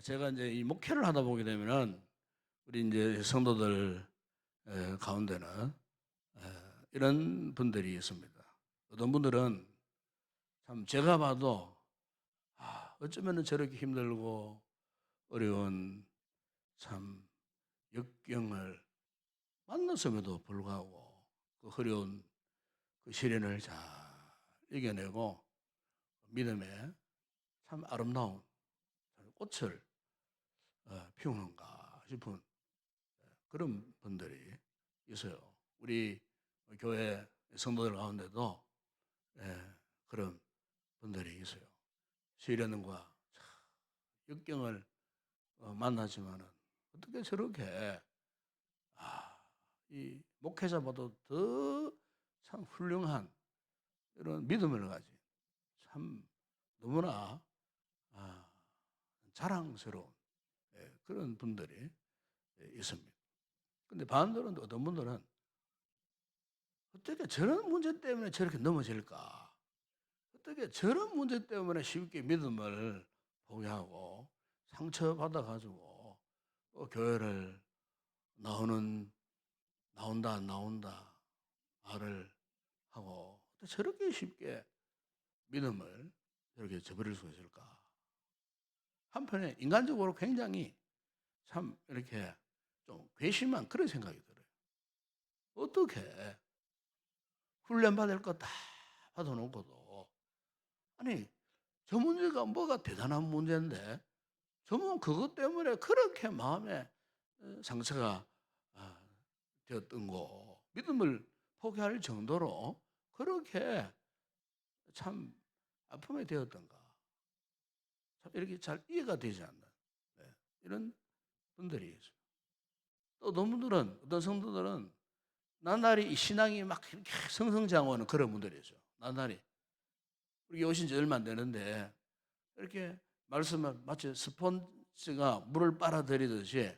제가 이제 이 목회를 하다 보게 되면은 우리 이제 성도들 가운데는 이런 분들이 있습니다. 어떤 분들은 참 제가 봐도 어쩌면은 저렇게 힘들고 어려운 참 역경을 만났음에도 불구하고 그 어려운 그 시련을 잘 이겨내고 믿음의 참 아름다운 꽃을 피우는가 싶은 그런 분들이 있어요. 우리 교회 성도들 가운데도 그런 분들이 있어요. 시련과 역경을 만나지만은 어떻게 저렇게 이 목회자보다 더 참 훌륭한 이런 믿음을 가진 참 너무나 자랑스러운 그런 분들이 있습니다. 근데 반대로 어떤 분들은 어떻게 저런 문제 때문에 저렇게 넘어질까? 어떻게 저런 문제 때문에 쉽게 믿음을 포기하고 상처받아가지고 교회를 나온다 안 나온다 말을 하고 어떻게 저렇게 쉽게 믿음을 저렇게 저버릴 수 있을까? 한편에 인간적으로 굉장히 참 이렇게 좀 괘씸한 그런 생각이 들어요. 어떻게 훈련 받을 거 다 받아놓고도 아니 저 문제가 뭐가 대단한 문제인데 저는 그것 때문에 그렇게 마음에 상처가 되었던 거 믿음을 포기할 정도로 그렇게 참 아픔이 되었던가 참 이렇게 잘 이해가 되지 않는 이런 분들이 있어요. 또 어떤 분들은 어떤 성도들은 나날이 이 신앙이 막 이렇게 성성장하는 그런 분들이 있어요. 나날이 우리 오신 지 얼마 안 되는데 이렇게 말씀을 마치 스폰지가 물을 빨아들이듯이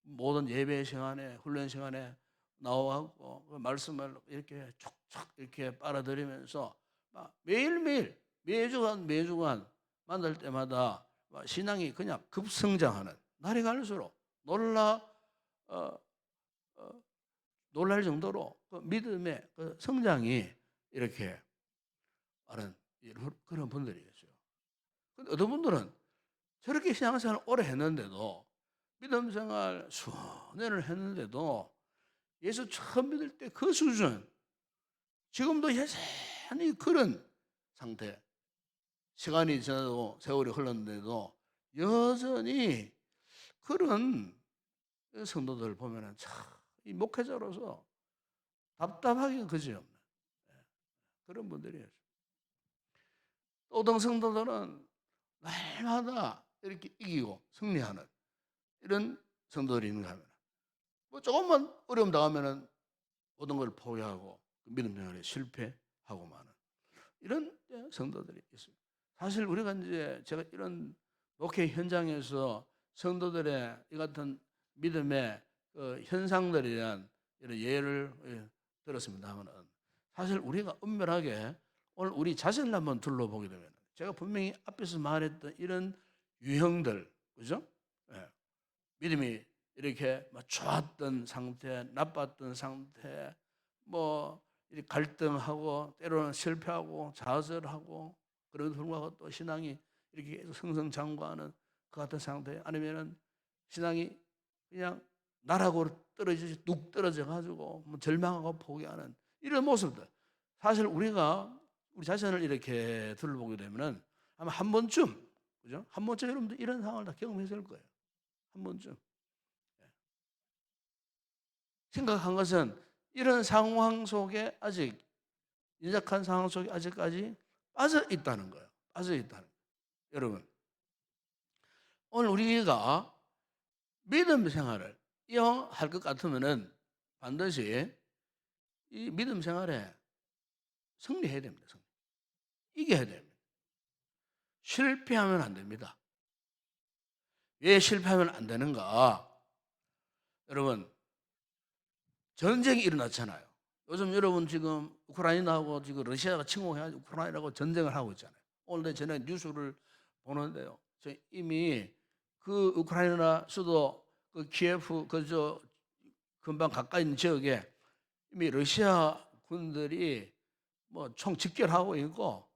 모든 예배 시간에 훈련 시간에 나와갖고 그 말씀을 이렇게 촉촉 이렇게 빨아들이면서 매일매일 매주간 만날 때마다 신앙이 그냥 급성장하는 날이 갈수록 어, 어, 놀랄 정도로 그 믿음의 그 성장이 이렇게 하는 그런 분들이 있어요. 근데 어떤 분들은 저렇게 신앙생활을 오래 했는데도 믿음 생활 수년을 했는데도 예수 처음 믿을 때 그 수준 지금도 여전히 그런 상태 시간이 지나도 세월이 흘렀는데도 여전히 그런 성도들 보면은 참 이 목회자로서 답답하기가 그지없는 그런 분들이에요. 또 어떤 성도들은 날마다 이렇게 이기고 승리하는 이런 성도들이 있는가 하면 뭐 조금만 어려움 당하면은 모든 걸 포기하고 믿음 생활에 실패하고 마는 이런 성도들이 있습니다. 사실 우리가 이제 제가 이런 목회 현장에서 성도들의 이 같은 믿음의 그 현상들에 대한 이런 예를 들었습니다만은 사실 우리가 엄밀하게 오늘 우리 자신을 한번 둘러보게 되면 제가 분명히 앞에서 말했던 이런 유형들, 그죠? 예. 믿음이 이렇게 좋았던 상태, 나빴던 상태, 뭐 갈등하고 때로는 실패하고 좌절하고 그런 불구하고 또 신앙이 이렇게 계속 승승장구하는 그 같은 상태 아니면은 신앙이 그냥 나락으로 떨어지지 뚝 떨어져 가지고 뭐 절망하고 포기하는 이런 모습들 사실 우리가 우리 자신을 이렇게 둘러보게 되면은 아마 한 번쯤 그죠? 한 번쯤 여러분들 이런 상황을 다 경험했을 거예요. 한 번쯤. 심각한 것은 이런 상황 속에 아직 연약한 상황 속에 아직까지 빠져 있다는 거예요. 빠져 있다는 거예요. 여러분, 오늘 우리가 믿음 생활을 이어할 것 같으면은 반드시 이 믿음 생활에 승리해야 됩니다. 승리. 이겨야 됩니다. 실패하면 안 됩니다. 왜 실패하면 안 되는가? 여러분, 전쟁이 일어났잖아요. 요즘 여러분 지금 우크라이나하고 지금 러시아가 침공해가지고 우크라이나하고 전쟁을 하고 있잖아요. 오늘 저녁에 뉴스를 보는데요. 저 이미 그 우크라이나 수도 그 키예프 그저 금방 가까이 있는 지역에 이미 러시아 군들이 뭐 총 집결하고 있고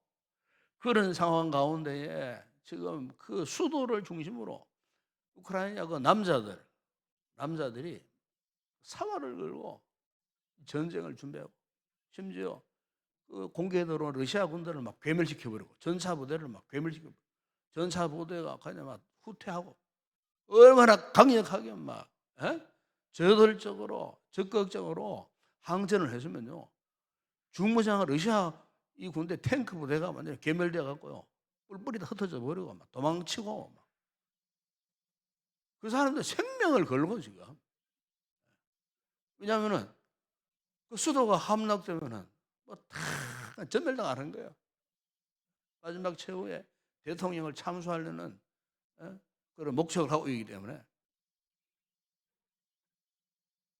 그런 상황 가운데에 지금 그 수도를 중심으로 우크라이나 그 남자들이 사활을 걸고 전쟁을 준비하고 심지어 그 공개도로 러시아 군대를 막 괴멸시켜버리고 전차 부대를 막 괴멸시켜버리고 전차 부대가 그냥 막 후퇴하고 얼마나 강력하게 막 저돌적으로 적극적으로 항전을 했으면요 중무장 러시아 이 군대 탱크 부대가 완전히 괴멸되어 갖고요 뿔뿔이 다 흩어져 버리고 막 도망치고 막. 그 사람들 생명을 걸고 지금 왜냐하면은 그 수도가 함락되면은 뭐 다 전멸당하는 거예요. 마지막 최후에 대통령을 참수하려는 그런 목적을 하고 있기 때문에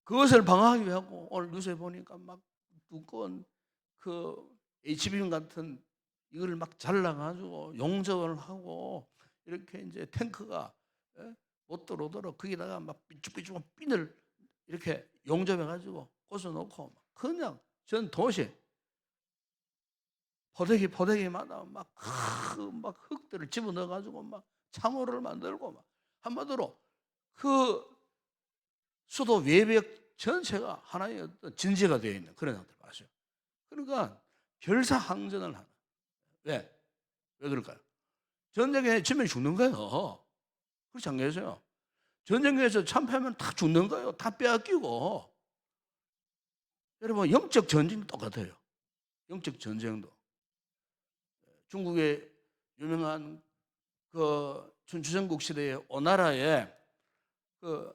그것을 방어하기 위하고 오늘 뉴스에 보니까 막 두꺼운 그 HBM 같은 이거를 막 잘라가지고 용접을 하고 이렇게 이제 탱크가 못 들어오도록 거기다가 막 삐죽삐죽한 핀을 이렇게 용접해가지고 꽂아놓고 그냥 전 도시 포대기마다 막 흙들을 집어넣어가지고 막 참호를 만들고 막 한마디로 그 수도 외벽 전체가 하나의 어떤 진지가 되어 있는 그런 상태를 마셔요. 그러니까 결사항전을 하는. 왜? 왜 그럴까요? 전쟁에 지면 죽는 거예요. 그렇지 않겠어요? 전쟁에서 참패하면 다 죽는 거예요. 다 빼앗기고. 여러분 영적 전쟁도 똑같아요. 영적 전쟁도. 중국의 유명한 그 춘추전국 시대의 오나라에 그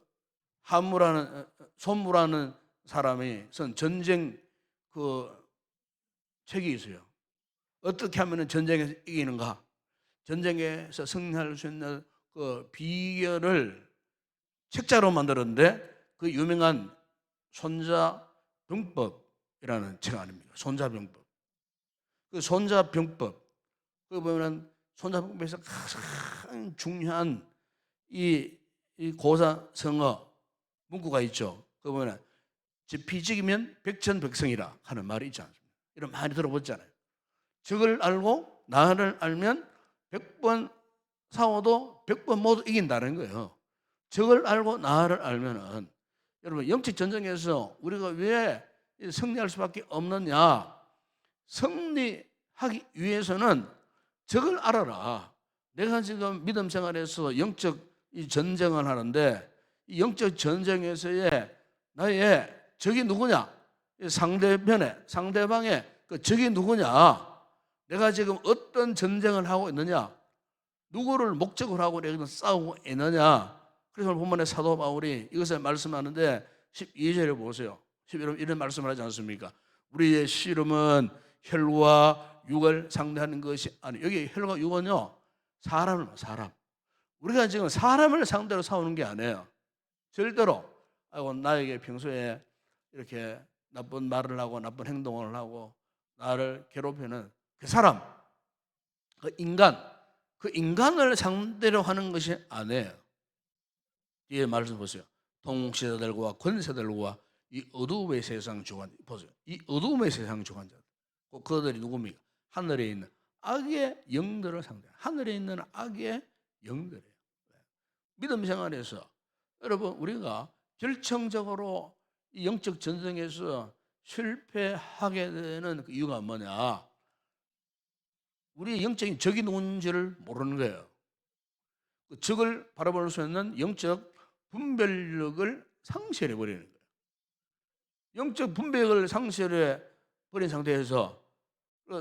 손무라는 사람이 쓴 전쟁 그 책이 있어요. 어떻게 하면 전쟁에서 이기는가? 전쟁에서 승리할 수 있는 그 비결을 책자로 만들었는데 그 유명한 손자병법이라는 책 아닙니까? 손자병법. 그 손자병법. 그 보면은 손자병법에서 가장 중요한 이 고사성어 문구가 있죠. 그 보면은 지피지기면 백천백성이라 하는 말이 있지 않습니까? 이런 많이 들어보잖아요. 적을 알고 나를 알면 100번 싸워도 100번 모두 이긴다는 거예요. 적을 알고 나를 알면은 여러분 영적 전쟁에서 우리가 왜 승리할 수밖에 없느냐? 승리하기 위해서는 적을 알아라. 내가 지금 믿음 생활에서 영적 전쟁을 하는데 이 영적 전쟁에서의 나의 적이 누구냐? 상대방의 그 적이 누구냐? 내가 지금 어떤 전쟁을 하고 있느냐? 누구를 목적으로 하고 내가 싸우고 있느냐? 그래서 본문에 사도 바울이 이것을 말씀하는데 12절에 보세요. 11절 이런 말씀을 하지 않습니까? 우리의 씨름은 혈과 육을 상대하는 것이 아니 여기 혈과 육은요 사람 우리가 지금 사람을 상대로 싸우는 게 아니에요. 절대로 나에게 평소에 이렇게 나쁜 말을 하고 나쁜 행동을 하고 나를 괴롭히는 그 사람 그 인간을 상대로 하는 것이 아니에요. 뒤에 말씀 보세요. 통치자들과 권세들과 이 어두움의 세상 주관 보세요. 이 어두움의 세상 주관자들 그들이 누굽니까? 하늘에 있는 악의 영들을 상대하는 하늘에 있는 악의 영들이에요. 믿음 생활에서 여러분 우리가 결정적으로 이 영적 전쟁에서 실패하게 되는 그 이유가 뭐냐? 우리의 영적인 적이 누군지를 모르는 거예요. 그 적을 바라볼 수 있는 영적 분별력을 상실해 버리는 거예요. 영적 분별력을 상실해 버린 상태에서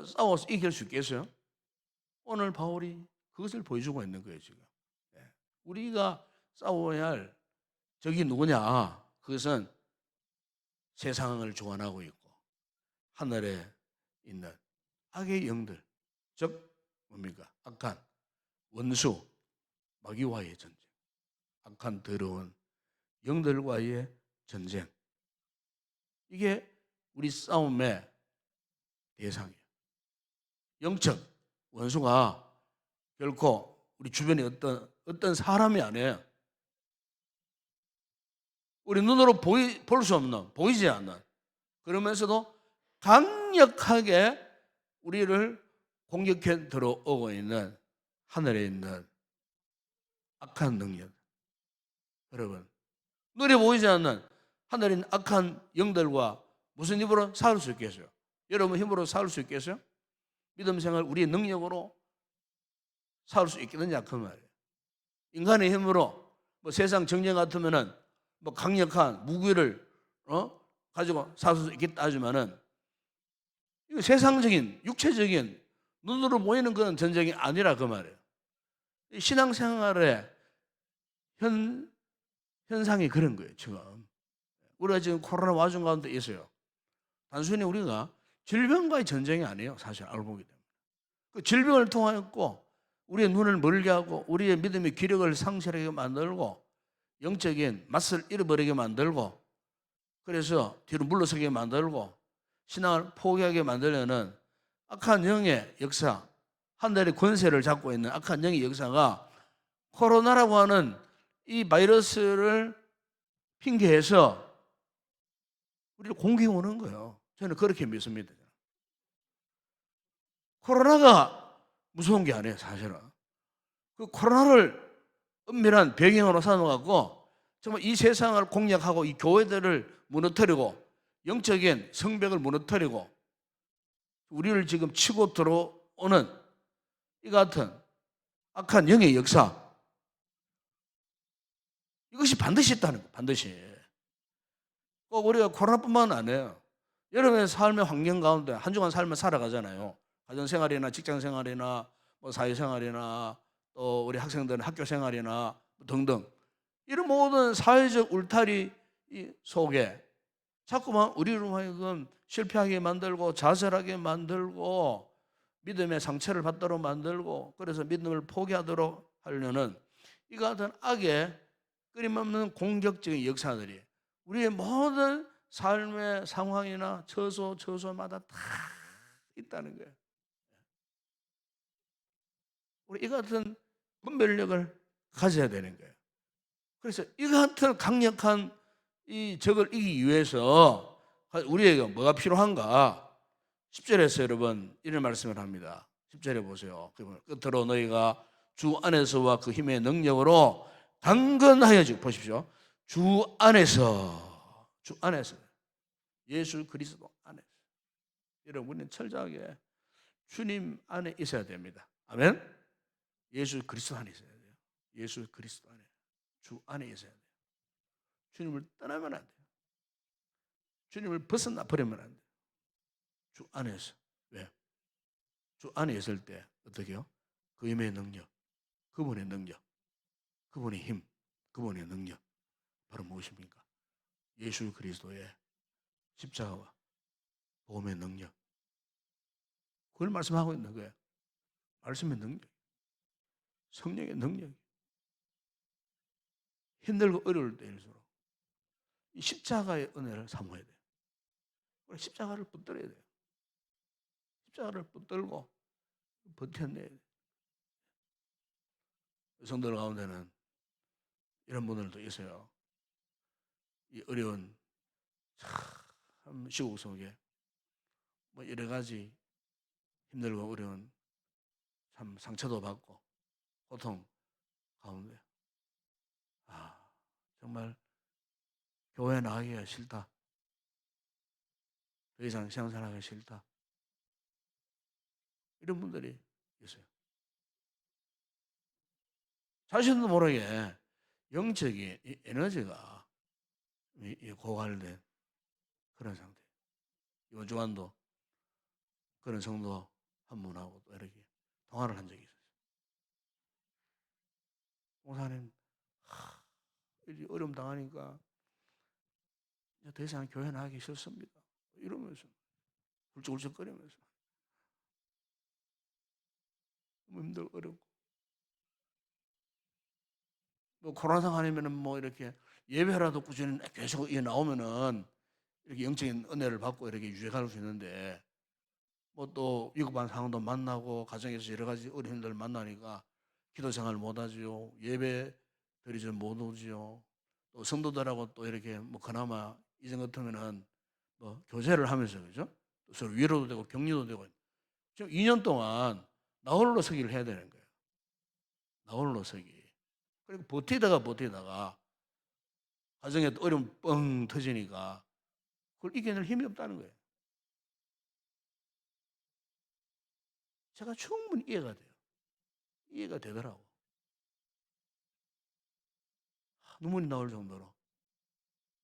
싸워서 이길 수 있겠어요? 오늘 바울이 그것을 보여주고 있는 거예요 지금. 우리가 싸워야 할 적이 누구냐? 그것은 세상을 주관하고 있고 하늘에 있는 악의 영들, 즉 뭡니까? 악한 원수, 마귀와의 전쟁, 악한 더러운 영들과의 전쟁. 이게 우리 싸움의 대상이에요. 영적 원수가 결코 우리 주변에 어떤 사람이 아니에요. 우리 눈으로 볼 수 없는, 보이지 않는, 그러면서도 강력하게 우리를 공격해 들어오고 있는 하늘에 있는 악한 능력. 여러분, 눈에 보이지 않는 하늘에 있는 악한 영들과 무슨 힘으로 싸울 수 있겠어요? 여러분 힘으로 싸울 수 있겠어요? 믿음 생활 우리의 능력으로 싸울 수 있겠느냐 그 말이에요. 인간의 힘으로 뭐 세상 정쟁 같으면은 뭐 강력한 무기를 가지고 싸울 수 있겠다 하지만은 이거 세상적인 육체적인 눈으로 보이는 그런 전쟁이 아니라 그 말이에요. 신앙생활의 현상이 그런 거예요. 지금 우리가 지금 코로나 와중 가운데 있어요. 단순히 우리가 질병과의 전쟁이 아니에요. 사실 알고 보게 됩니다. 그 질병을 통하였고 우리의 눈을 멀게 하고 우리의 믿음의 기력을 상실하게 만들고 영적인 맛을 잃어버리게 만들고 그래서 뒤로 물러서게 만들고 신앙을 포기하게 만들려는 악한 영의 역사, 하늘의 권세를 잡고 있는 악한 영의 역사가 코로나라고 하는 이 바이러스를 핑계해서 우리를 공격해 오는 거예요. 저는 그렇게 믿습니다. 코로나가 무서운 게 아니에요, 사실은. 그 코로나를 은밀한 배경으로 삼아갖고 정말 이 세상을 공략하고 이 교회들을 무너뜨리고 영적인 성벽을 무너뜨리고 우리를 지금 치고 들어오는 이 같은 악한 영의 역사, 이것이 반드시 있다는 거예요. 반드시. 꼭 우리가 코로나뿐만 아니에요. 여러분의 삶의 환경 가운데 한 주간 삶을 살아가잖아요. 가정생활이나 직장생활이나 뭐 사회생활이나 또 우리 학생들은 학교생활이나 등등 이런 모든 사회적 울타리 속에 자꾸만 우리로 하여금 실패하게 만들고 좌절하게 만들고 믿음의 상처를 받도록 만들고 그래서 믿음을 포기하도록 하려는 이 같은 악의 끊임없는 공격적인 역사들이 우리의 모든 삶의 상황이나 처소마다 다 있다는 거예요. 우리 이 같은 분별력을 가져야 되는 거예요. 그래서 이 같은 강력한 이 적을 이기기 위해서 우리에게 뭐가 필요한가? 10절에서 여러분 이런 말씀을 합니다. 10절에 보세요. 끝으로 너희가 주 안에서와 그 힘의 능력으로 강건하여지고 보십시오. 주 안에서 예수 그리스도 안에서 여러분은 철저하게 주님 안에 있어야 됩니다. 아멘. 예수 그리스도 안에 있어야 돼요. 예수 그리스도 안에 주 안에 있어야 돼요. 주님을 떠나면 안 돼요. 주님을 벗어나 버리면 안 돼요. 주 안에서. 왜? 주 안에 있을 때 어떻게 해요? 그 힘의 능력, 그분의 능력, 그분의 힘, 그분의 능력 바로 무엇입니까? 예수 그리스도의 십자가와 복음의 능력. 그걸 말씀하고 있는 거예요. 말씀의 능력, 성령의 능력. 힘들고 어려울 때일수록 이 십자가의 은혜를 사모해야 돼요. 십자가를 붙들어야 돼요. 십자가를 붙들고 버텨내야 돼요. 성도들 가운데는 이런 분들도 있어요. 이 어려운 참 시국 속에 뭐 여러 가지 힘들고 어려운 참 상처도 받고 고통 가운데 정말 교회 나가기가 싫다. 더 이상 신앙생활하기가 싫다. 이런 분들이 있어요. 자신도 모르게 영적인 에너지가 고갈된 그런 상태. 이번 주간도 그런 성도 한 분하고 또 이렇게 통화를 한 적이 있었어요. 목사님, 어려움 당하니까 더 이상 교회 나가기 싫습니다. 이러면서 훌쩍훌쩍거리면서 너무 힘들고 어렵고 뭐 코로나 상황이면은 뭐 이렇게 예배라도 꾸준히 계속 나오면은 이렇게 영적인 은혜를 받고 이렇게 유익할 수 있는데 뭐 또 위급한 상황도 만나고 가정에서 여러 가지 어려움들 만나니까 기도 생활 못하지요. 예배 드리지 못오지요. 또 성도들하고 또 이렇게 뭐 그나마 이전 같으면은 뭐 교제를 하면서 그죠? 또 서로 위로도 되고 격려도 되고 지금 2년 동안 나 홀로 서기를 해야 되는 거예요. 나 홀로 서기. 그리고 버티다가 가정에 어려움 뻥 터지니까 그걸 이겨낼 힘이 없다는 거예요. 제가 충분히 이해가 돼요. 이해가 되더라고. 눈물이 나올 정도로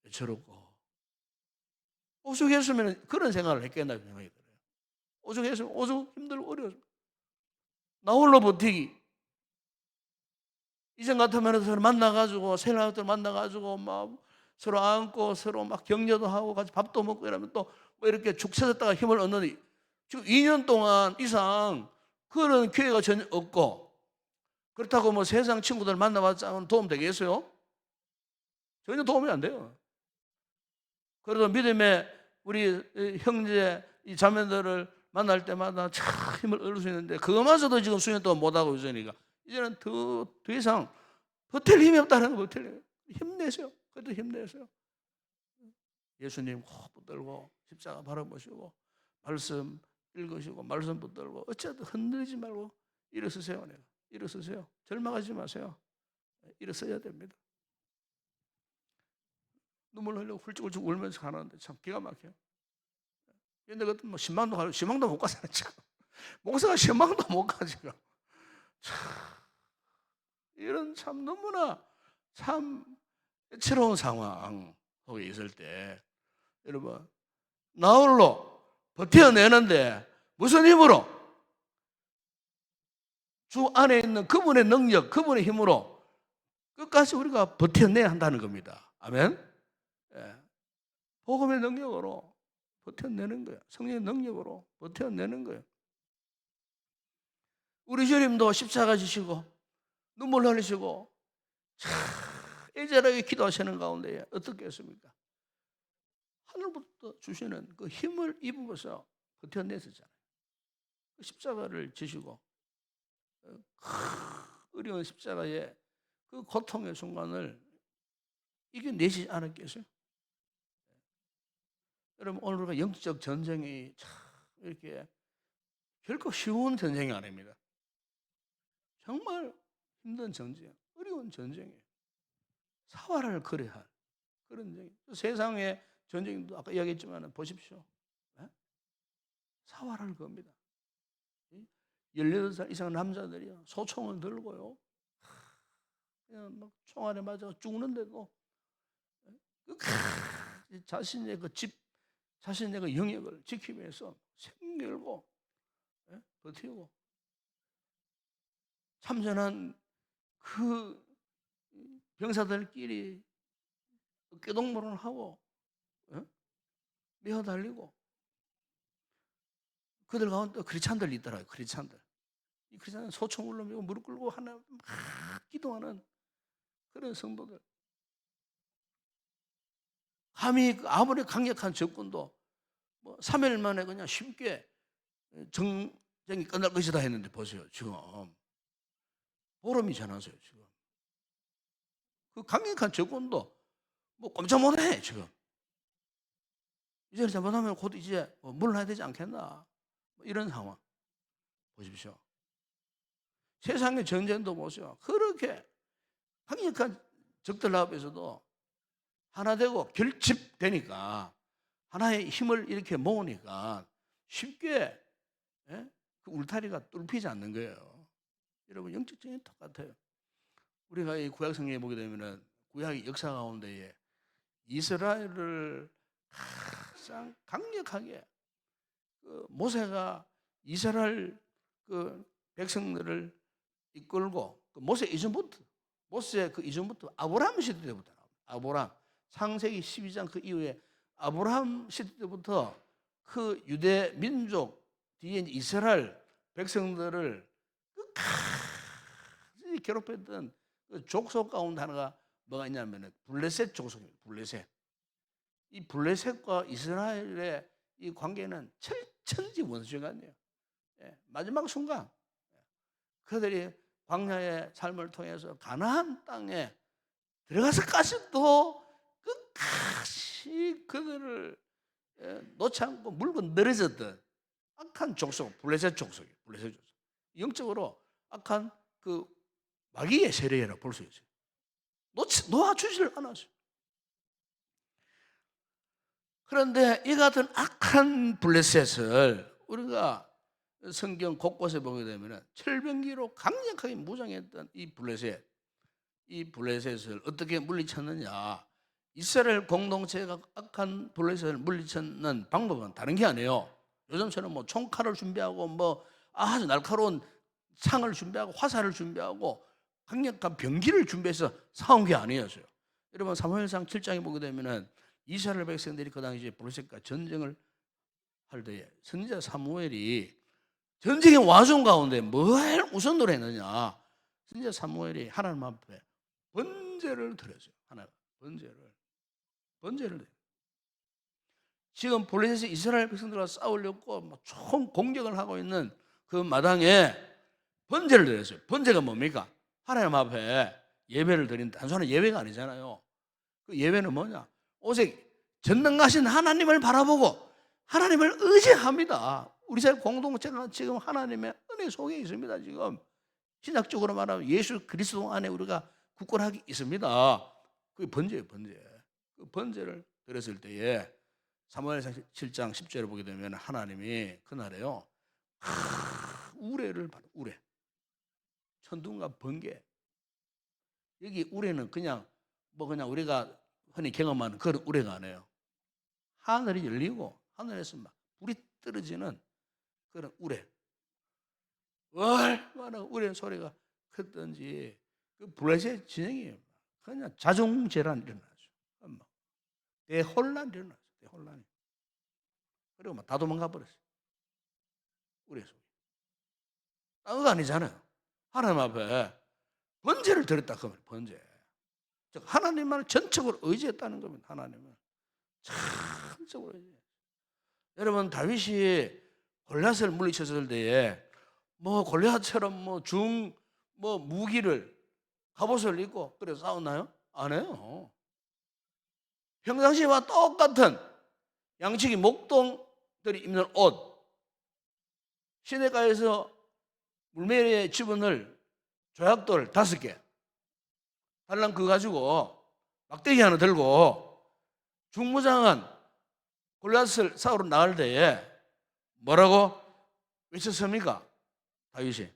애처롭고 오죽했으면 그런 생각을 했겠나 생각이 들어요. 오죽했으면 오죽 힘들고 어려워서 나 홀로 버티기. 이전 같으면 서로 만나가지고 새날들 만나가지고 막 서로 안고 서로 막 격려도 하고 같이 밥도 먹고 이러면 또 뭐 이렇게 죽 서졌다가 힘을 얻는 지금 2년 동안 이상 그런 기회가 전혀 없고 그렇다고 뭐 세상 친구들 만나봤자 도움 되겠어요? 전혀 도움이 안 돼요. 그래도 믿음의 우리 형제 이 자매들을 만날 때마다 참 힘을 얻을 수 있는데 그거마저도 지금 수년 동안 못하고 있으니까 이제는 더 이상 버틸 힘이 없다는 거 버틸 힘내세요. 그래도 힘내세요. 예수님 꼭 붙들고 십자가 바라보시고 말씀 읽으시고 말씀 붙들고 어쨌든 흔들리지 말고 일어서세요. 일어서세요. 절망하지 마세요. 일어서야 됩니다. 눈물 흘리고 훌쩍훌쩍 울면서 가는데 참 기가 막혀요. 근데 그것도 뭐 신망도 못 가잖아요. 지금 목사가 신망도 못 가 지금. 참 이런 참 너무나 참 애처로운 상황 속에 있을 때 여러분 나 홀로 버텨내는데 무슨 힘으로? 주 안에 있는 그분의 능력, 그분의 힘으로 끝까지 우리가 버텨내야 한다는 겁니다. 아멘. 예. 복음의 능력으로 버텨내는 거예요. 성령의 능력으로 버텨내는 거예요. 우리 주님도 십자가 지시고 눈물 흘리시고 참 애절하게 기도하시는 가운데 어떻게 했습니까? 하늘부터 주시는 그 힘을 입으면서 버텨냈었잖아요. 그 십자가를 지시고 어려운 십자가의 그 고통의 순간을 이겨내지 않았겠어요? 여러분 오늘 우리가 영적 전쟁이 참 이렇게 결코 쉬운 전쟁이 아닙니다. 정말 힘든 전쟁, 어려운 전쟁이에요. 사활을 걸어야 할 그런 전쟁. 세상의 전쟁도 아까 이야기했지만 보십시오. 사활을 겁니다. 18살 이상 남자들이요 소총을 들고요 그냥 막 총알에 맞아 죽는데도 자신의 그 자신의 그 영역을 지키기 위해서 생결고 버티고 참전한 그 병사들끼리 어깨동무를 하고 메어 달리고 그들 가운데 크리스찬들이 있더라고요. 크리스찬들. 이 크리스찬은 소총을 메고 무릎 꿇고 하나 막 기도하는 그런 성도들. 감히 아무리 강력한 적군도 뭐 3일 만에 그냥 쉽게 정쟁이 끝날 것이다 했는데 보세요. 지금 보름이 지났어요. 지금 그 강력한 적군도 뭐 꼼짝 못해 지금. 이제 잘못하면 곧 이제 물러나야 되지 않겠나 뭐 이런 상황 보십시오. 세상의 전쟁도 보세요. 그렇게 강력한 적들 앞에서도 하나 되고 결집되니까 하나의 힘을 이렇게 모으니까 쉽게 그 울타리가 뚫히지 않는 거예요. 여러분 영적적인 똑같아요. 우리가 이 구약 성경에 보게 되면은 구약의 역사 가운데에 이스라엘을 가장 강력하게 그 모세가 이스라엘 그 백성들을 이끌고 그 모세 그 이전부터 아브라함 시대 때부터 아브라함 창세기 12장 그 이후에 아브라함 시대 때부터 그 유대 민족 뒤에 이스라엘 백성들을 끝까지 괴롭혔던 그 족속 가운데 하나가 뭐가 있냐면 블레셋 족속입니다. 블레셋. 이 블레셋과 이스라엘의 이 관계는 철천지 원수관이에요. 마지막 순간 그들이 광야의 삶을 통해서 가나안 땅에 들어가서까지도 끝까지 그들을 놓지 않고 물고 늘어졌던 악한 족속, 블레셋 족속이에요. 블레셋 족속. 영적으로 악한 그 마귀의 세력이라고 볼 수 있어요. 놓아주지를 않았어요. 그런데 이 같은 악한 블레셋을 우리가 성경 곳곳에 보게 되면 철병기로 강력하게 무장했던 이 블레셋을 어떻게 물리쳤느냐. 이스라엘 공동체가 악한 블레셋을 물리쳤는 방법은 다른 게 아니에요. 요즘처럼 뭐 총칼을 준비하고 뭐 아주 날카로운 창을 준비하고 화살을 준비하고 강력한 병기를 준비해서 싸운 게 아니었어요. 여러분 사무엘상 7장에 보게 되면은 이스라엘 백성들이 그 당시에 블레셋과 전쟁을 할 때에 선지자 사무엘이 전쟁의 와중 가운데 뭘 우선으로 했느냐. 선지자 사무엘이 하나님 앞에 번제를 드렸어요. 하나님 번제를 드려요. 지금 블레셋이 이스라엘 백성들과 싸우려고 총 공격을 하고 있는 그 마당에 번제를 드렸어요. 번제가 뭡니까? 하나님 앞에 예배를 드린 단순한 예배가 아니잖아요. 그 예배는 뭐냐? 오직 전능하신 하나님을 바라보고 하나님을 의지합니다. 우리 사회 공동체가 지금 하나님의 은혜 속에 있습니다. 지금 신학적으로 말하면 예수 그리스도 안에 우리가 굳건하게 있습니다. 그게 번제예요, 번제. 그 번제를 드렸을 때에 사무엘상 7장 10절을 보게 되면 하나님이 그날에요 우레를 받아. 우레, 천둥과 번개. 여기 우레는 그냥 우리가 흔히 경험하는 그런 우레가 아니에요. 하늘이 열리고 하늘에서 막 불이 떨어지는 그런 우레. 얼마나 우레 소리가 컸던지 그 블레셋 진영이 그냥 자중재란이 일어나죠. 대혼란이 일어나죠. 대혼란이. 그리고 막 다 도망가 버렸어요. 우레 속에. 딴 거 아니잖아요. 하나님 앞에 번제를 드렸다 그 말. 번제. 즉 하나님만을 전적으로 의지했다는 겁니다. 하나님을 전적으로 의지. 여러분 다윗이 골리앗을 물리쳤을 때에 골리앗처럼 무기를 갑옷을 입고 그래서 싸웠나요? 안 해요. 평상시와 똑같은 양치기 목동들이 입는 옷, 시내가에서 물매에 집어넣을 조약돌 5개, 달랑 그거 가지고 막대기 하나 들고 중무장한 골리앗을 싸우러 나갈 때에 뭐라고 외쳤습니까? 다윗이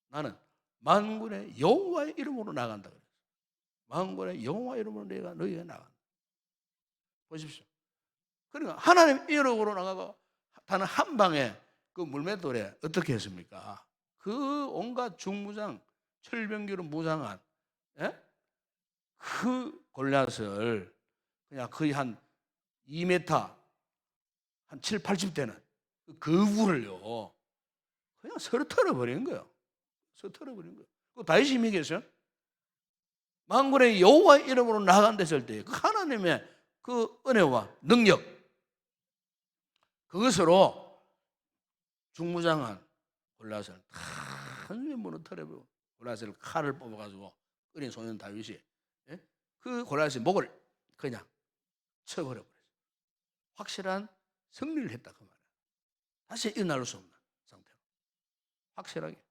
나는 만군의 여호와의 이름으로 나간다 그랬어요. 만군의 여호와의 이름으로 내가 너희가 나간다. 보십시오. 그러니까 하나님 이름으로 나가고 단 한 방에 그 물맷돌에 어떻게 했습니까? 그 온갖 중무장 철병기로 무장한 그 골리앗을 그냥 거의 한 2m 한 7, 80대는 그 거구를요 그냥 서로 털어버린 거예요. 서로 털어버린 거예요. 그 다윗이 이기겠어요? 만군의 여호와의 이름으로 나간댔을 때 그 하나님의 그 은혜와 능력 그것으로 중무장한 골리앗을 한 무너뜨려버리고 골리앗을 칼을 뽑아가지고 어린 소년 다윗이 그 골리앗의 목을 그냥 쳐버려버렸어요. 확실한 승리를 했다 그 말이에요. 다시 일어날 수 없는 상태로 확실하게.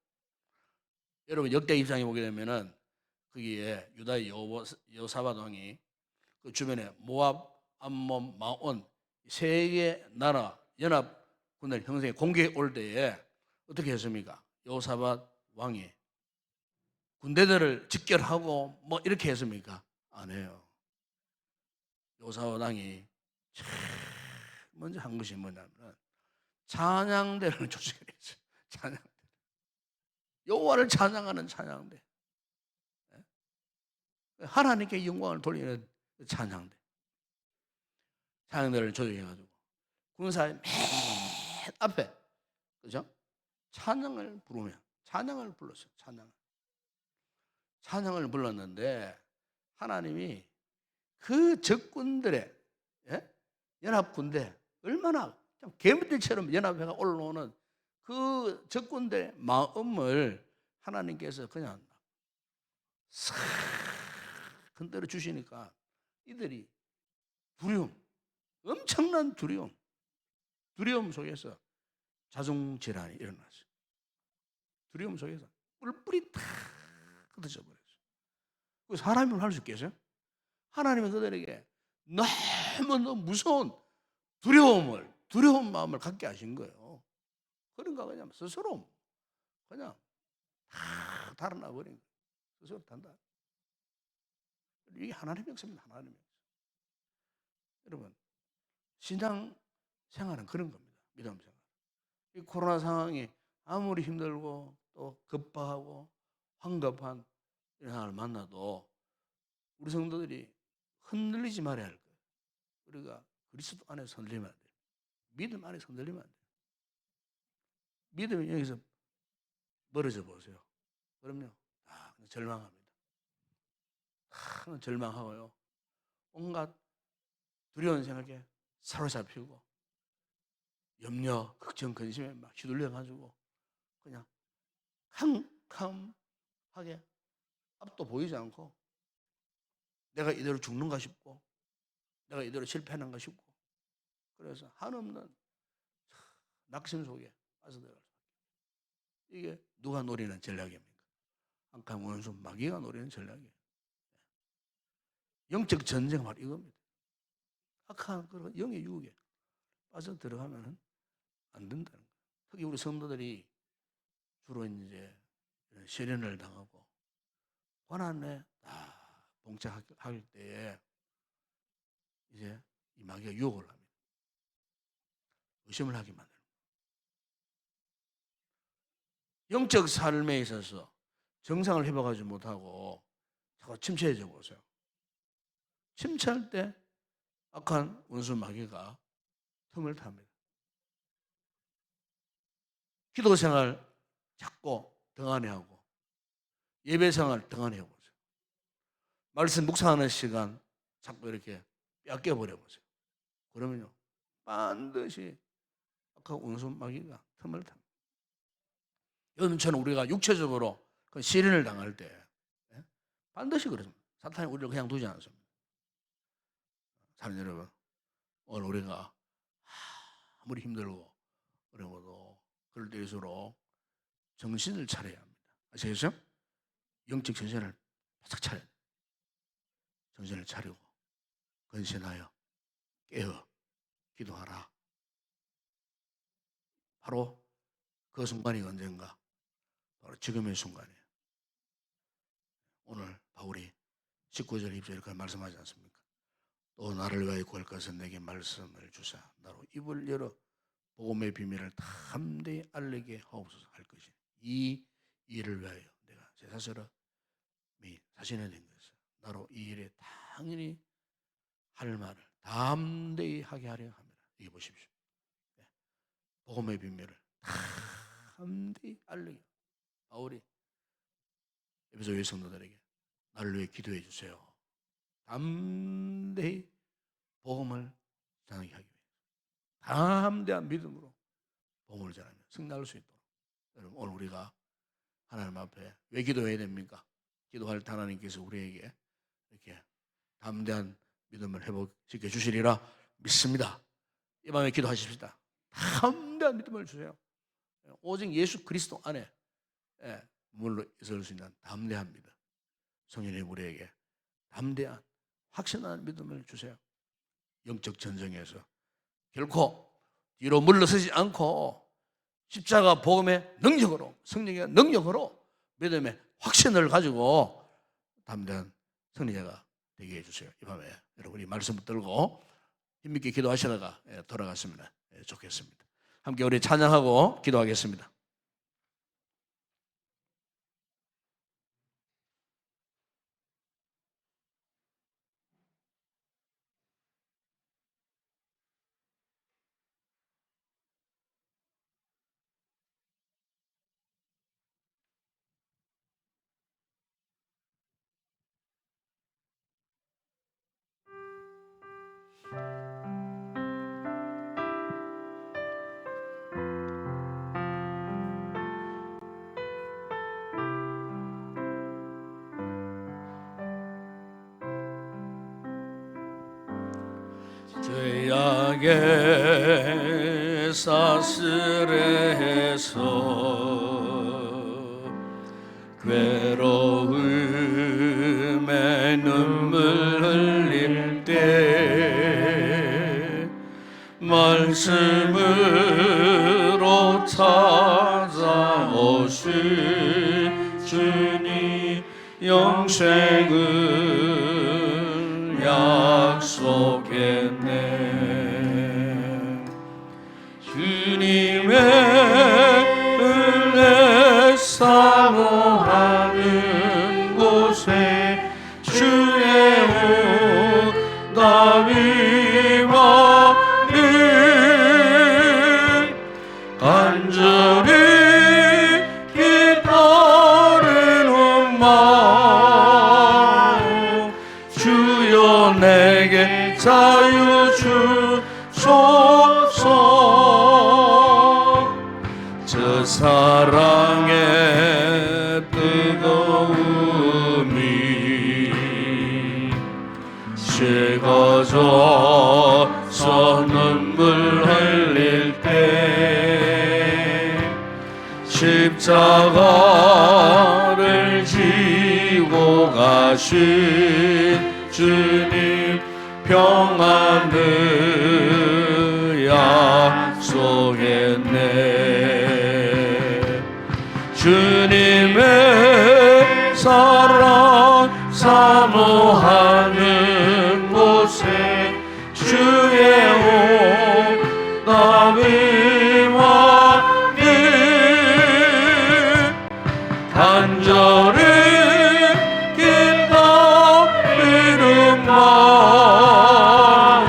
여러분 역대 입장에 보게 되면은 거기에 유다의 여호사밧 왕이 그 주변에 모압, 암몬, 마온 세 개 나라 연합군을 형성해 공격에 올 때에 어떻게 했습니까? 여호사밧 왕이 군대들을 직결하고 이렇게 했습니까? 안 해요. 여호사밧 왕이 먼저 한 것이 뭐냐면 찬양대를 조직했어요. 찬양대. 여호와를 찬양하는 찬양대. 하나님께 영광을 돌리는 찬양대. 찬양대를 조직해가지고 군사의 맨 앞에 그죠? 찬양을 부르면 찬양을 불렀어요. 찬양을 불렀는데 하나님이 그 적군들의 연합군대 얼마나 개미들처럼 연합해가 올라오는 그 적군들의 마음을 하나님께서 그냥 싹 흔들어 주시니까 이들이 두려움, 엄청난 두려움 속에서 자중질환이 일어났어요. 두려움 속에서 뿔뿔이 탁 흩어져 버렸어요. 그 사람이면 할 수 있겠어요? 하나님은 그들에게 너무너무 무서운 두려운 마음을 갖게 하신 거예요. 그러니까 그냥 스스로 그냥 다 달아나 버린 거예요. 스스로 단다. 이게 하나님의 역사입니다. 하나님의 역사. 여러분, 신앙 생활은 그런 겁니다. 믿음 생활. 이 코로나 상황이 아무리 힘들고 또 급박하고 황급한 이런 상황을 만나도 우리 성도들이 흔들리지 말아야 할 거예요. 우리가 그리스도 안에서 흔들리면 안 돼요. 믿음 안에서 흔들리면 안 돼요. 믿음이 여기서 멀어져 보세요. 그럼요, 그냥 절망합니다. 그냥 절망하고요. 온갖 두려운 생각에 사로잡히고 염려, 걱정, 근심에 막 휘둘려가지고 그냥 캄캄하게 앞도 보이지 않고 내가 이대로 죽는가 싶고 내가 이대로 실패하는가 싶고 그래서 한없는 낙심 속에 빠져들어갈 수 있어요. 이게 누가 노리는 전략입니까? 악한 원수 마귀가 노리는 전략이에요. 영적 전쟁 바로 이겁니다. 악한 그런 영의 유혹에 빠져들어가면 안 된다는 거예요. 특히 우리 성도들이 주로 이제 시련을 당하고 고난에 봉착할 때에 이제 이 마귀가 유혹을 합니다. 의심을 하게 만드는 거예요. 영적 삶에 있어서 정상을 회복하지 못하고 자꾸 침체해져 보세요. 침체할 때 악한 원수 마귀가 틈을 탑니다. 기도 생활 자꾸 등한해하고 예배 생활 등한해보세요. 말씀 묵상하는 시간 자꾸 이렇게 뺏겨버려 보세요. 그러면요 반드시 악한 원수 마귀가 틈을 탑니다. 여러분처럼 우리가 육체적으로 그 시련을 당할 때 반드시 그렇습니다. 사탄이 우리를 그냥 두지 않습니다. 사는 여러분, 오늘 우리가 아무리 힘들고 어려워도 그럴 때일수록 정신을 차려야 합니다. 아시겠죠? 영적 정신을 바짝 차려야 돼요. 정신을 차리고 근신하여 깨어 기도하라. 바로 그 순간이 언젠가? 바로 지금의 순간이에요. 오늘 바울이 19절 20절 이렇게 말씀하지 않습니까? 또 나를 위하여 구할 것은 내게 말씀을 주사 나로 입을 열어 복음의 비밀을 담대히 알리게 하옵소서 할 것이니 이 일을 위하여 내가 제 스스로 자신에 된 것을 나로 이 일에 당연히 할 말을 담대히 하게 하려 합니다. 이게 보십시오. 복음의 비밀을 담대히 알리게. 바울이 에베소 교회 성도들에게 나를 위해 기도해 주세요. 담대히 복음을 전하게 하기 위해 담대한 믿음으로 복음을 전하며 승리할 수 있도록. 여러분 오늘 우리가 하나님 앞에 왜 기도해야 됩니까? 기도할 때 하나님께서 우리에게 이렇게 담대한 믿음을 회복시켜 주시리라 믿습니다. 이 밤에 기도하십시다. 담대한 믿음을 주세요. 오직 예수 그리스도 안에 물로 있을 수 있는 담대한 믿음. 성령이 우리에게 담대한 확신한 믿음을 주세요. 영적 전쟁에서 결코 뒤로 물러서지 않고 십자가 복음의 능력으로 성령의 능력으로 믿음의 확신을 가지고 담대한 승리자가 되게 해주세요. 이 밤에 여러분이 말씀 들고 힘있게 기도하시다가 돌아갔으면 좋겠습니다. 함께 우리 찬양하고 기도하겠습니다. 내게 사슬에서 괴로움에 눈물 흘릴 때 말씀으로 찾아오신 주님 영생을 약속했네. 주님의 은혜 사모하는 곳에 주의 응답이마는 간절히 기다리는 마음 주여 내게 자유 주소서. 저 사랑의 뜨거움이 식어져서 눈물 흘릴 때 십자가를 지고 가신 주님 평안을 약속했네. 주님의 사랑 사모하는 곳에 주의 응답이마는 간절히 기다리는 마음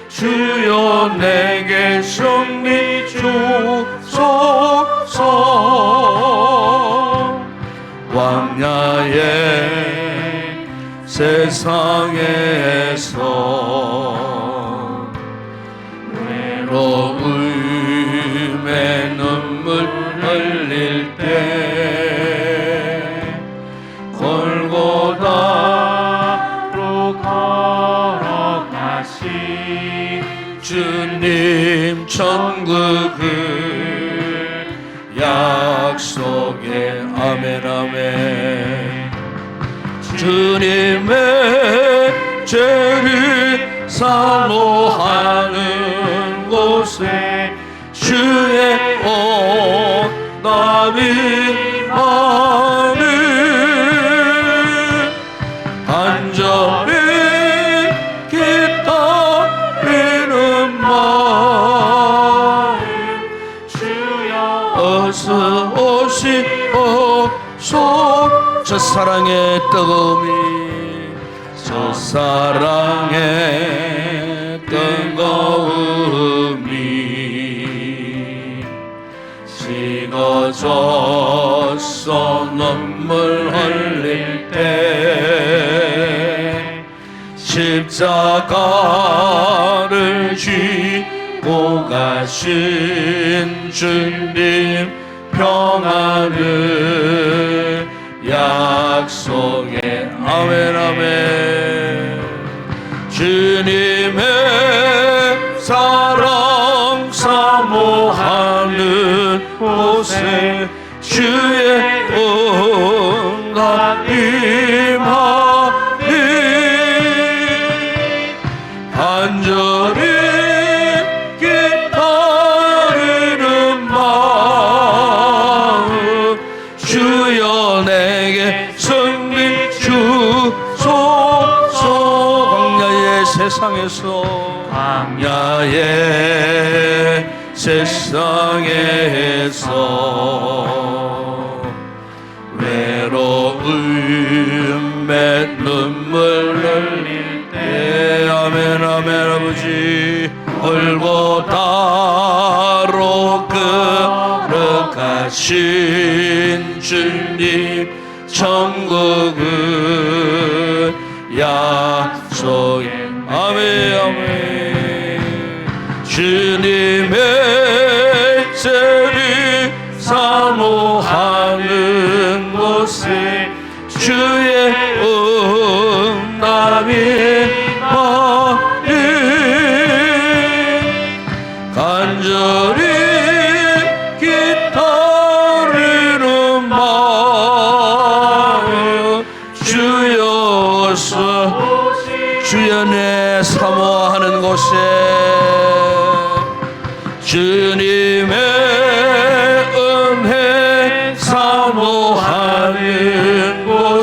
주여 내게 승리 주소서. 광야의 세상에서 외로움에 눈물 흘릴 때 골고다로 걸어가신 주님 천국을 약속해. 아멘 아멘. 주님의 죄를 사모하는 곳에 주의 응답이마는 간절히 기다리는 마음 주여 어서 오시옵소서. 저 사랑의 뜨거움이 저 사랑의 뜨거움이 식어져서 눈물 흘릴 때 십자가를 지고 가신 주님 평안을 약속해. 아멘 아멘. 주님의 사랑 사모하는 곳에 주의 응답이마는 간절히 기다리는 마음 주여 내게 승리 주소서. 광야의 세상에서 외로움에 눈물 흘릴 때 아멘 아멘. 아버지 골고다로 걸어가신 주님 천국을 약속해. 아멘 아멘. 주님의 죄를 사모하는 곳에 주의 응답이마는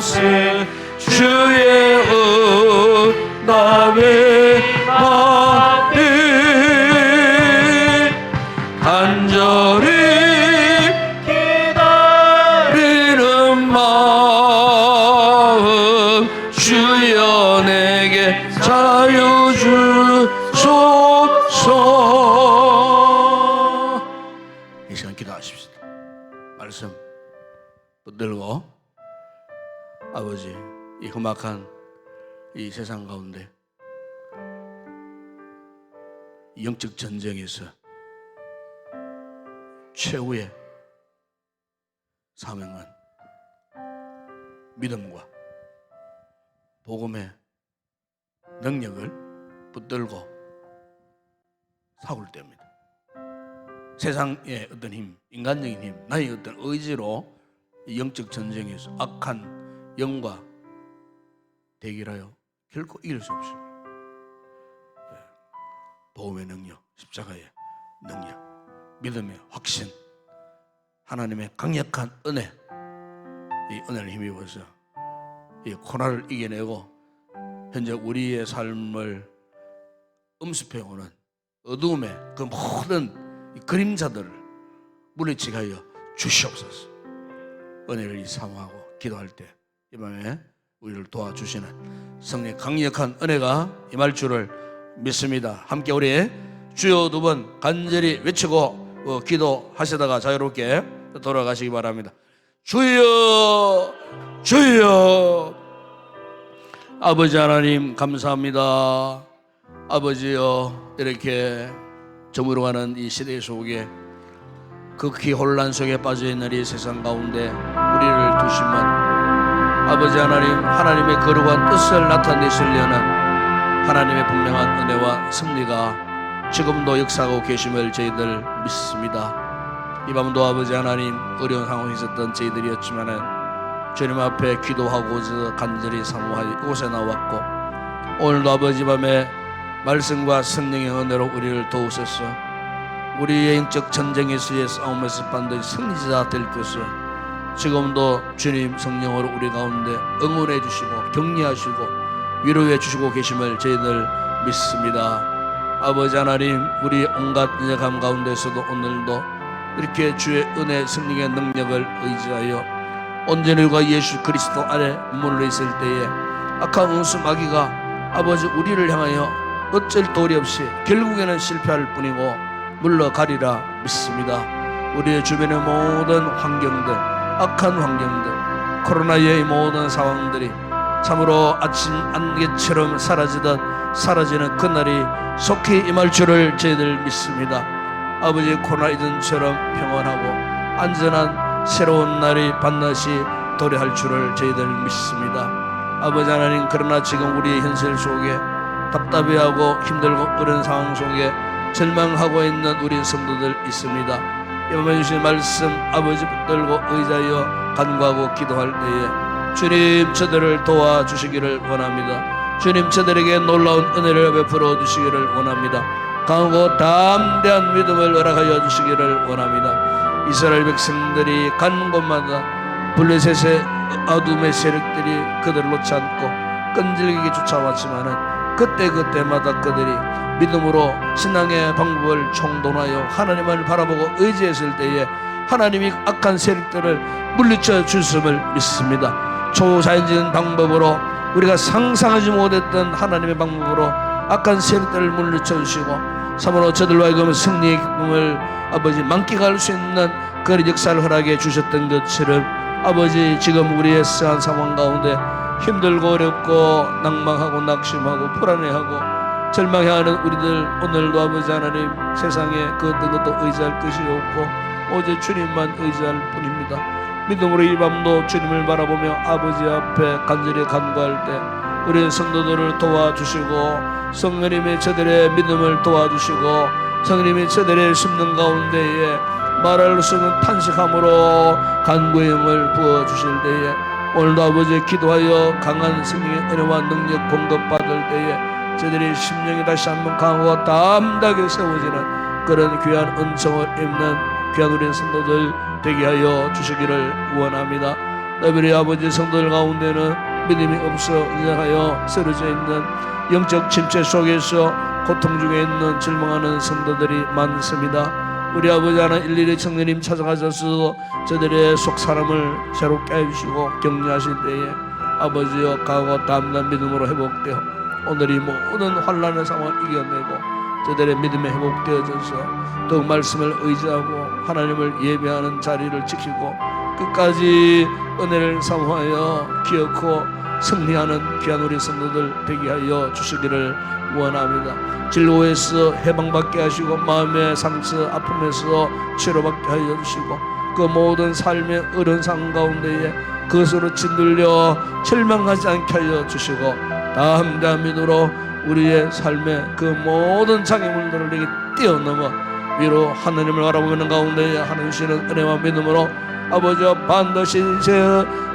곳에 주의 응답의 받을 간절히 기다리는 마음 주여 내게 자유 주소서. 이 시간 기도하십시다. 말씀 붙들고 아버지, 이 험악한 이 세상 가운데 영적 전쟁에서 최후의 사명은 믿음과 복음의 능력을 붙들고 싸울 때입니다. 세상의 어떤 힘, 인간적인 힘, 나의 어떤 의지로 영적 전쟁에서 악한 영과 대결하여 결코 이길 수 없습니다. 복음의 능력, 십자가의 능력, 믿음의 확신, 하나님의 강력한 은혜, 이 은혜를 힘입어서 이 코로나를 이겨내고 현재 우리의 삶을 음습해오는 어두움의 그 모든 그림자들을 물리치게 하여 주시옵소서. 은혜를 사모하고 기도할 때 이 밤에 우리를 도와주시는 성령의 강력한 은혜가 임할 줄을 믿습니다. 함께 우리 주여 두 번 간절히 외치고 기도하시다가 자유롭게 돌아가시기 바랍니다. 주여 주여. 아버지 하나님 감사합니다. 아버지여, 이렇게 저물어가는 이 시대 속에 극히 혼란 속에 빠져있는 이 세상 가운데 우리를 두시면 아버지 하나님, 하나님의 거룩한 뜻을 나타내시려는 하나님의 분명한 은혜와 승리가 지금도 역사하고 계심을 저희들 믿습니다. 이 밤도 아버지 하나님, 어려운 상황에 있었던 저희들이었지만은 주님 앞에 기도하고서 간절히 사모하여 이곳에 나왔고, 오늘도 아버지 밤에 말씀과 성령의 은혜로 우리를 도우셔서 우리의 영적 전쟁에서의 싸움에서 반드시 승리자 될 것을 지금도 주님 성령으로 우리 가운데 응원해 주시고 격려하시고 위로해 주시고 계심을 저희들 믿습니다. 아버지 하나님, 우리 온갖 연약함 가운데서도 오늘도 이렇게 주의 은혜 성령의 능력을 의지하여 온전히 우리가 예수 그리스도 안에 머물러 있을 때에 악한 원수 마귀가 아버지 우리를 향하여 어쩔 도리 없이 결국에는 실패할 뿐이고 물러가리라 믿습니다. 우리의 주변의 모든 환경들, 악한 환경들, 코로나의 모든 상황들이 참으로 아침 안개처럼 사라지는 그날이 속히 임할 줄을 저희들 믿습니다. 아버지, 코로나 이전처럼 평안하고 안전한 새로운 날이 반드시 도래할 줄을 저희들 믿습니다. 아버지 하나님, 그러나 지금 우리의 현실 속에 답답해하고 힘들고 어려운 상황 속에 절망하고 있는 우리 성도들 있습니다. 이번에 주신 말씀 아버지 붙들고 의지하여 간구하고 기도할 때에 주님 저들을 도와주시기를 원합니다. 주님 저들에게 놀라운 은혜를 베풀어 주시기를 원합니다. 강하고 담대한 믿음을 허락하여 주시기를 원합니다. 이스라엘 백성들이 가는 곳마다 블레셋의 어둠의 세력들이 그들을 놓지 않고 끈질기게 쫓아왔지만은 그때마다 그들이 믿음으로 신앙의 방법을 총동하여 하나님을 바라보고 의지했을 때에 하나님이 악한 세력들을 물리쳐 주심을 믿습니다. 초자연적인 방법으로 우리가 상상하지 못했던 하나님의 방법으로 악한 세력들을 물리쳐 주시고 참으로 저들로 하여금 승리의 기쁨을 아버지 만끽할 수 있는 그런 역사를 허락해 주셨던 것처럼 아버지, 지금 우리의 쓰한 상황 가운데 힘들고 어렵고 낭망하고 낙심하고 불안해하고 절망해하는 우리들, 오늘도 아버지 하나님, 세상에 그 어떤 것도 의지할 것이 없고 오직 주님만 의지할 뿐입니다. 믿음으로 이 밤도 주님을 바라보며 아버지 앞에 간절히 간구할 때 우리 성도들을 도와주시고 성령님이 저들의 믿음을 도와주시고 성령님이 저들의 심는 가운데에 말할 수 없는 탄식함으로 간구의 영을 부어주실 때에 오늘도 아버지 기도하여 강한 성령의 은혜와 능력 공급받을 때에 저들의 심령이 다시 한번 강하고 담대하게 세워지는 그런 귀한 은총을 입는 귀한 우리 성도들 되게 하여 주시기를 원합니다. 우리 아버지 성도들 가운데는 믿음이 없어 인정하여 쓰러져 있는 영적 침체 속에서 고통 중에 있는 절망하는 성도들이 많습니다. 우리 아버지 하나 일일이 성령님 찾아가셔서 저들의 속 사람을 새롭게 해주시고 격려하실 때에 아버지여 강하고 담대한 믿음으로 회복되어 오늘 이 모든 환난의 상황을 이겨내고 저들의 믿음이 회복되어져서 더욱 말씀을 의지하고 하나님을 예배하는 자리를 지키고 끝까지 은혜를 사모하여 기억하고 승리하는 귀한 우리 성도들 되게 하여 주시기를 원합니다. 진로에서 해방받게 하시고 마음의 상처 아픔에서 치료받게 하여 주시고 그 모든 삶의 어려운 상황 가운데에 그것으로 짓눌려 절망하지 않게 하여 주시고 담대한 믿음으로 우리의 삶의 그 모든 장애물들을 내게 뛰어넘어 위로 하나님을 바라보는 가운데에 하나님께는 은혜와 믿음으로 아버지와 반드시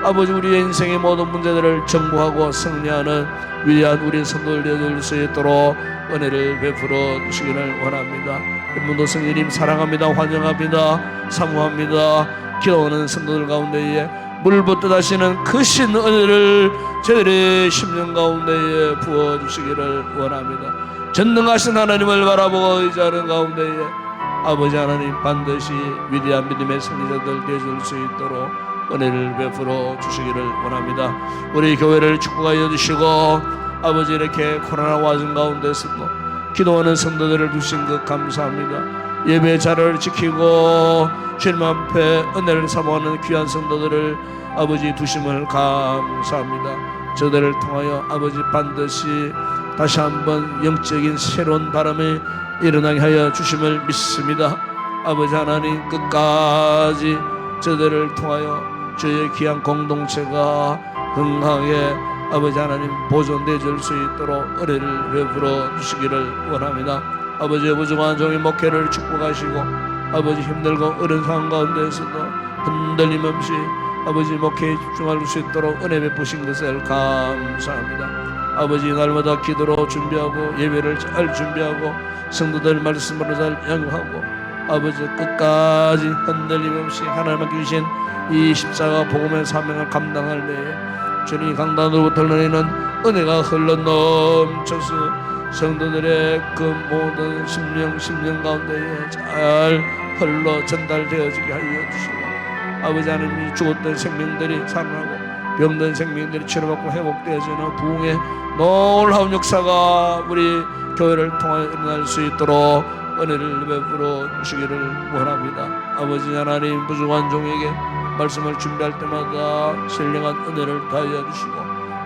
아버지 우리의 인생의 모든 문제들을 정복하고 승리하는 위대한 우리 성도들 되어줄 수 있도록 은혜를 베풀어 주시기를 원합니다. 문도 성령님 사랑합니다. 환영합니다. 사모합니다. 기도하는 성도들 가운데에 물붓듯 하시는 그 신 은혜를 저희들의 심령 가운데에 부어주시기를 원합니다. 전능하신 하나님을 바라보고 의지하는 가운데에 아버지 하나님 반드시 위대한 믿음의 승리자들 되어줄 수 있도록 은혜를 베풀어 주시기를 원합니다. 우리 교회를 축복하여 주시고 아버지 이렇게 코로나 와중 가운데서도 기도하는 성도들을 두신 것 감사합니다. 예배 자리를 지키고 주님 앞에 은혜를 사모하는 귀한 성도들을 아버지 두심을 감사합니다. 저들을 통하여 아버지 반드시 다시 한번 영적인 새로운 바람이 일어나게 하여 주심을 믿습니다. 아버지 하나님 끝까지 저들을 통하여 저의 귀한 공동체가 건강하게 아버지 하나님 보존되어 줄 수 있도록 은혜를 베풀어 주시기를 원합니다. 아버지의 무중한 종의 목회를 축복하시고 아버지 힘들고 어려운 상황 가운데에서도 흔들림 없이 아버지 목회에 집중할 수 있도록 은혜 베푸신 것을 감사합니다. 아버지 날마다 기도로 준비하고 예배를 잘 준비하고 성도들 말씀으로 잘 양육하고 아버지 끝까지 흔들림 없이 하나님께 주신 이 십자가 복음의 사명을 감당할 때에 주님 강단으로부터 흘러내리는 은혜가 흘러 넘쳐서 성도들의 그 모든 심령 가운데에 잘 흘러 전달되어지게 하여 주시고 아버지 하나님이 죽었던 생명들이 살아나고 병든 생명들이 치료받고 회복되어지는 부흥의 놀라운 역사가 우리 교회를 통하여 일어날 수 있도록 은혜를 베풀어 주시기를 원합니다. 아버지 하나님 부족한 종에게 말씀을 준비할 때마다 신령한 은혜를 다하여 주시고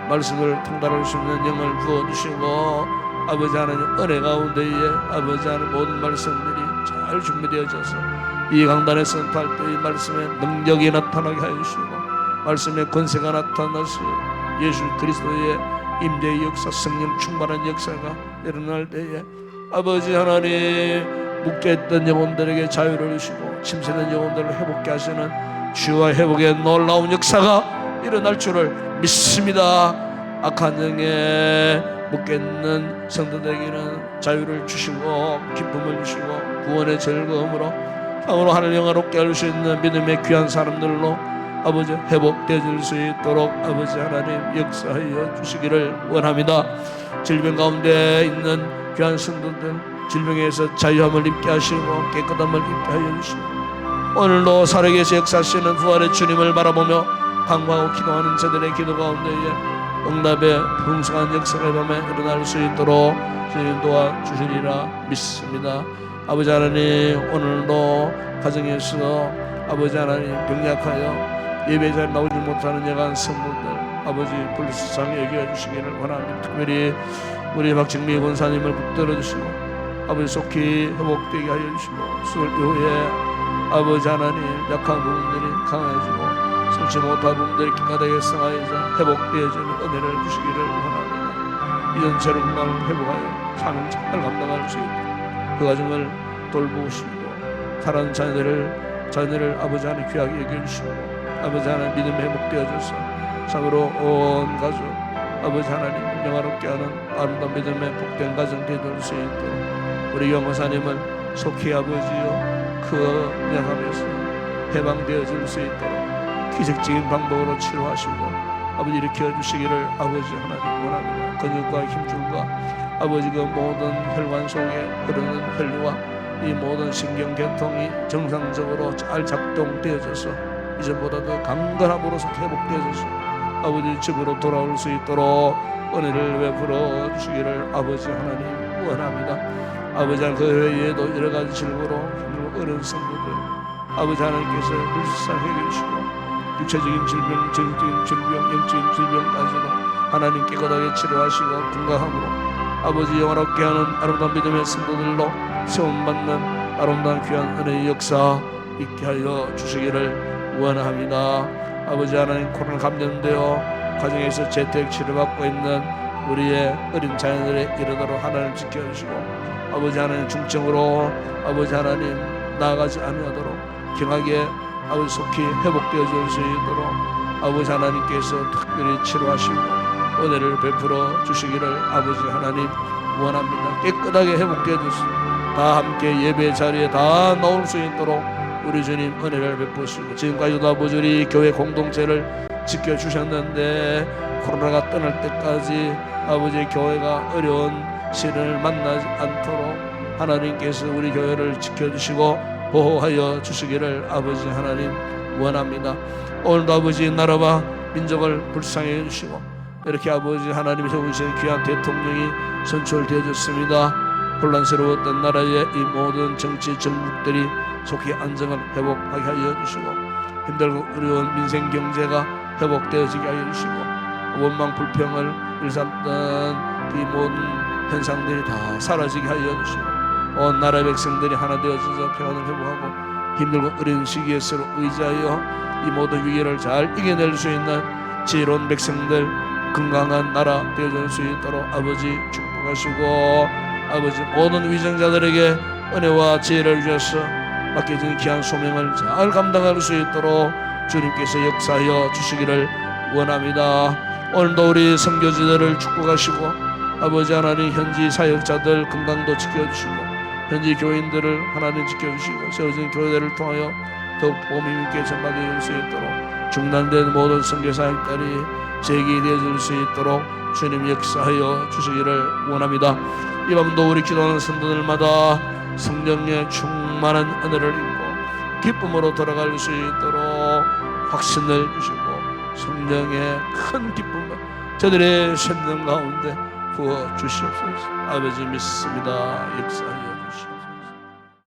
말씀을 통달할 수 있는 영을 부어주시고 아버지 하나님 은혜 가운데에 아버지 하나님 모든 말씀들이 잘 준비되어져서 이 강단에 선포할 때 이 말씀의 능력이 나타나게 하여 주시고 말씀의 권세가 나타나서 예수 그리스도의 임재의 역사 성령 충만한 역사가 일어날 때에 아버지 하나님 묶여있던 영혼들에게 자유를 주시고 침체된 영혼들을 회복케 하시는 주와 회복의 놀라운 역사가 일어날 줄을 믿습니다. 악한 영에 묶여있는 성도들에게는 자유를 주시고 기쁨을 주시고 구원의 즐거움으로 참으로 하나님 영화롭게 할 수 있는 믿음의 귀한 사람들로 아버지 회복되어 줄 수 있도록 아버지 하나님 역사하여 주시기를 원합니다. 질병 가운데 있는 귀한 성도들 질병에서 자유함을 입게 하시고 깨끗함을 입게 하여 주시고 오늘도 살아계신 역사하시는 부활의 주님을 바라보며 강구하고 기도하는 저들의 기도 가운데에 응답의 풍성한 역사가 밤에 일어날 수 있도록 주님 도와주시리라 믿습니다. 아버지 하나님 오늘도 가정에서 아버지 하나님 병약하여 예배자에 나오지 못하는 여간 성도들 아버지 불쌍히 여겨 주시기를 원합니다. 특별히 우리 박정미 권사님을 붙들어 주시고 아버지 속히 회복되게 하여 주시고 수술 이후에 아버지 하나님 약한 부분들이 강해지고 성치 못한 부분들이 기가되게 성하여져 회복되어지는 은혜를 주시기를 원합니다. 이전처럼 건강을 회복하여 사명 잘 감당할 수 있도록 그 가정을 돌보시고 사랑하는 자녀들을 아버지 하나님 귀하게 여겨주시고 아버지 하나님 믿음 회복되어져서 참으로 온 가족 아버지 하나님 영화롭게 하는 아름다운 믿음의 복된 가정 되어줄 수 있도록 우리 영호사님을 속히 아버지여 그 명함에서 해방되어질 수 있도록 기적적인 방법으로 치료하시고 아버지 일으켜 주시기를 아버지 하나님 원합니다. 근육과 힘줄과 아버지 그 모든 혈관 속에 흐르는 혈류와 이 모든 신경계통이 정상적으로 잘 작동되어져서 이전보다 더 강건함으로써 회복되어져서 아버지 집으로 돌아올 수 있도록 은혜를 베풀어 주시기를 아버지 하나님 원합니다. 아버지 하나님 그 외에도 여러 가지 질고로 힘들고 어려운 성도들 아버지 하나님께서 불쌍히 여기시고 육체적인 질병, 정신적인 질병, 영적인 질병까지도 하나님 깨끗하게 치료하시고 건강함으로 아버지 영원롭게 하는 아름다운 믿음의 성도들로 세움받는 아름다운 귀한 은혜의 역사 있게 하여 주시기를 원합니다. 아버지 하나님 코로나 감염되어 가정에서 재택 치료받고 있는 우리의 어린 자녀들에 이르도록 하나님 지켜주시고 아버지 하나님 중증으로 아버지 하나님 나아가지 아니하도록 경하게 아버지 속히 회복되어 줄 수 있도록 아버지 하나님께서 특별히 치료하시고 은혜를 베풀어 주시기를 아버지 하나님 원합니다. 깨끗하게 회복되어 주시고 다 함께 예배 자리에 다 나올 수 있도록 우리 주님 은혜를 베푸시고 지금까지도 아버지 우리 교회 공동체를 지켜주셨는데 코로나가 떠날 때까지 아버지 교회가 어려운 시련을 만나지 않도록 하나님께서 우리 교회를 지켜주시고 보호하여 주시기를 아버지 하나님 원합니다. 오늘도 아버지 나라와 민족을 불쌍히 해주시고 이렇게 아버지 하나님이 세우신 귀한 대통령이 선출되어졌습니다. 혼란스러웠던 나라의 이 모든 정치 정국들이 속히 안정을 회복하게 하여 주시고 힘들고 어려운 민생 경제가 회복되어지게 하여 주시고 원망 불평을 일삼던 이 모든 현상들이 다 사라지게 하여 주시고 온 나라의 백성들이 하나 되어져서 평안을 회복하고 힘들고 어려운 시기에 서로 의지하여 이 모든 위기를 잘 이겨낼 수 있는 지혜로운 백성들 건강한 나라 되어질 수 있도록 아버지 축복하시고 아버지 모든 위정자들에게 은혜와 지혜를 주셔서 맡겨진 귀한 소명을 잘 감당할 수 있도록 주님께서 역사하여 주시기를 원합니다. 오늘도 우리 선교지들을 축복하시고 아버지 하나님 현지 사역자들 건강도 지켜주시고 현지 교인들을 하나님 지켜주시고 세워진 교회들을 통하여 더욱 복음 있게 전파되어질 수 있도록 중단된 모든 선교 사역들이 재기되어질 수 있도록 주님 역사하여 주시기를 원합니다. 이 밤도 우리 기도하는 성도들마다 성령의 충만한 은혜를 입고 기쁨으로 돌아갈 수 있도록 확신을 주시고 성령의 큰 기쁨을 저들의 생명 가운데 부어 주시옵소서. 아버지 믿습니다. 역사하여